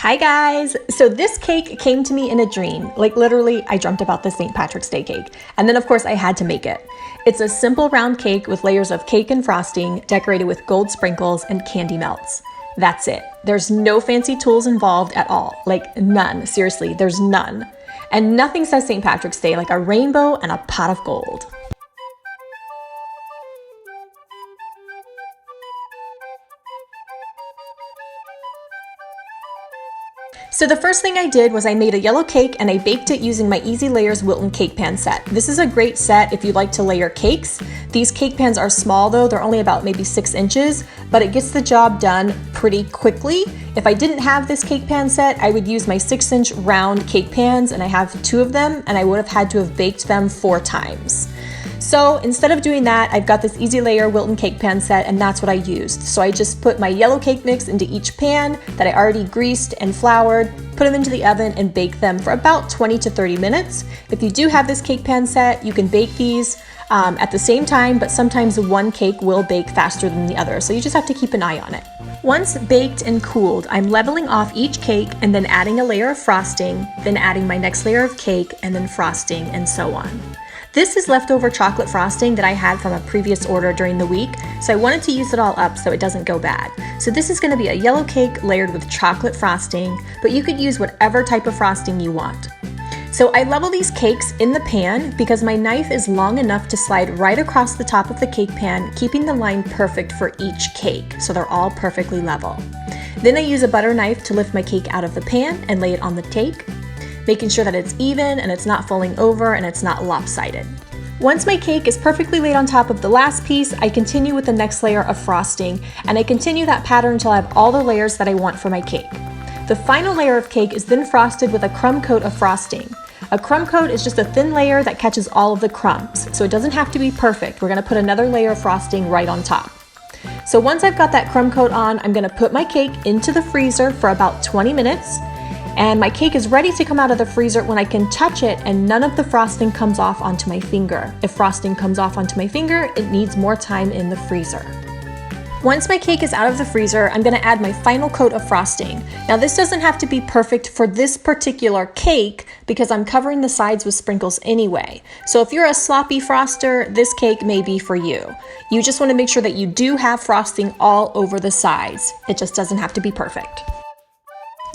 Hi guys! So this cake came to me in a dream. Like literally, I dreamt about the St. Patrick's Day cake. And then of course I had to make it. It's a simple round cake with layers of cake and frosting, decorated with gold sprinkles and candy melts. That's it. There's no fancy tools involved at all. Like none. Seriously, there's none. And nothing says St. Patrick's Day like a rainbow and a pot of gold. So the first thing I did was I made a yellow cake and I baked it using my Easy Layers Wilton cake pan set. This is a great set if you like to layer cakes. These cake pans are small though, they're only about maybe 6 inches, but it gets the job done pretty quickly. If I didn't have this cake pan set, I would use my 6-inch round cake pans, and I have 2 of them, and I would have had to have baked them 4 times. So instead of doing that, I've got this Easy Layer Wilton cake pan set, and that's what I used. So I just put my yellow cake mix into each pan that I already greased and floured, put them into the oven and bake them for about 20 to 30 minutes. If you do have this cake pan set, you can bake these at the same time, but sometimes one cake will bake faster than the other, so you just have to keep an eye on it. Once baked and cooled, I'm leveling off each cake and then adding a layer of frosting, then adding my next layer of cake and then frosting, and so on. This is leftover chocolate frosting that I had from a previous order during the week, so I wanted to use it all up so it doesn't go bad. So this is going to be a yellow cake layered with chocolate frosting, but you could use whatever type of frosting you want. So I level these cakes in the pan because my knife is long enough to slide right across the top of the cake pan, keeping the line perfect for each cake, so they're all perfectly level. Then I use a butter knife to lift my cake out of the pan and lay it on the cake, making sure that it's even and it's not falling over and it's not lopsided. Once my cake is perfectly laid on top of the last piece, I continue with the next layer of frosting, and I continue that pattern until I have all the layers that I want for my cake. The final layer of cake is then frosted with a crumb coat of frosting. A crumb coat is just a thin layer that catches all of the crumbs, so it doesn't have to be perfect. We're going to put another layer of frosting right on top. So once I've got that crumb coat on, I'm going to put my cake into the freezer for about 20 minutes. And my cake is ready to come out of the freezer when I can touch it and none of the frosting comes off onto my finger. If frosting comes off onto my finger, it needs more time in the freezer. Once my cake is out of the freezer, I'm going to add my final coat of frosting. Now this doesn't have to be perfect for this particular cake because I'm covering the sides with sprinkles anyway. So if you're a sloppy froster, this cake may be for you. You just want to make sure that you do have frosting all over the sides. It just doesn't have to be perfect.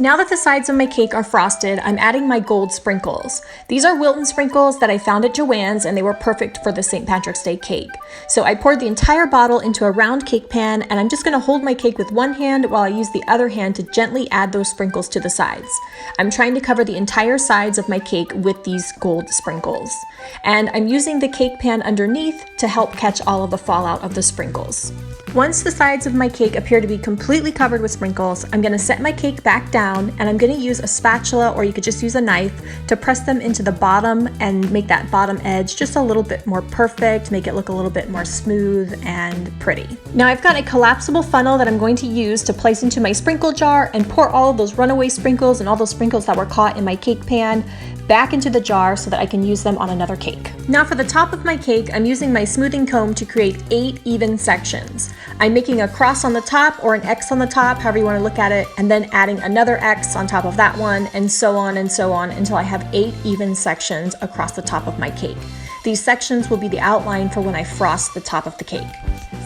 Now that the sides of my cake are frosted, I'm adding my gold sprinkles. These are Wilton sprinkles that I found at Joann's, and they were perfect for the St. Patrick's Day cake. So I poured the entire bottle into a round cake pan, and I'm just going to hold my cake with one hand while I use the other hand to gently add those sprinkles to the sides. I'm trying to cover the entire sides of my cake with these gold sprinkles. And I'm using the cake pan underneath to help catch all of the fallout of the sprinkles. Once the sides of my cake appear to be completely covered with sprinkles, I'm going to set my cake back down, and I'm going to use a spatula, or you could just use a knife, to press them into the bottom and make that bottom edge just a little bit more perfect, make it look a little bit more smooth and pretty. Now I've got a collapsible funnel that I'm going to use to place into my sprinkle jar and pour all of those runaway sprinkles and all those sprinkles that were caught in my cake pan back into the jar so that I can use them on another cake. Now for the top of my cake, I'm using my smoothing comb to create 8 even sections. I'm making a cross on the top or an X on the top, however you want to look at it, and then adding another X on top of that one, and so on until I have 8 even sections across the top of my cake. These sections will be the outline for when I frost the top of the cake.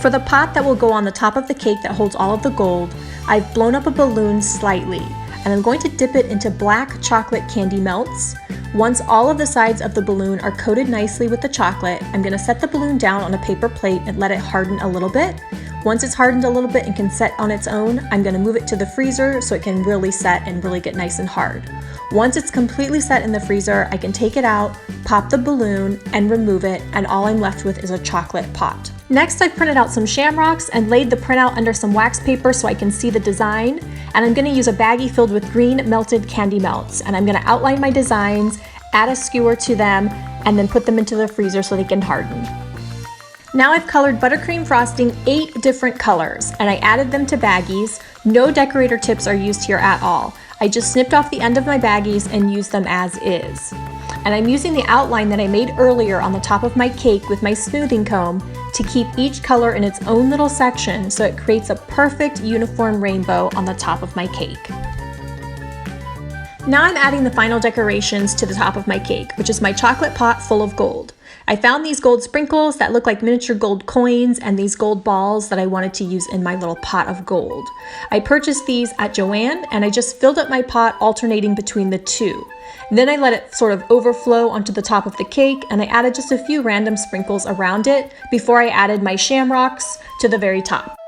For the pot that will go on the top of the cake that holds all of the gold, I've blown up a balloon slightly, and I'm going to dip it into black chocolate candy melts. Once all of the sides of the balloon are coated nicely with the chocolate, I'm going to set the balloon down on a paper plate and let it harden a little bit. Once it's hardened a little bit and can set on its own, I'm going to move it to the freezer so it can really set and really get nice and hard. Once it's completely set in the freezer, I can take it out, pop the balloon, and remove it, and all I'm left with is a chocolate pot. Next, I've printed out some shamrocks and laid the printout under some wax paper so I can see the design. And I'm going to use a baggie filled with green melted candy melts. And I'm going to outline my designs, add a skewer to them, and then put them into the freezer so they can harden. Now I've colored buttercream frosting 8 different colors, and I added them to baggies. No decorator tips are used here at all. I just snipped off the end of my baggies and used them as is. And I'm using the outline that I made earlier on the top of my cake with my smoothing comb to keep each color in its own little section so it creates a perfect uniform rainbow on the top of my cake. Now I'm adding the final decorations to the top of my cake, which is my chocolate pot full of gold. I found these gold sprinkles that look like miniature gold coins and these gold balls that I wanted to use in my little pot of gold. I purchased these at Joann and I just filled up my pot alternating between the two. Then I let it sort of overflow onto the top of the cake and I added just a few random sprinkles around it before I added my shamrocks to the very top.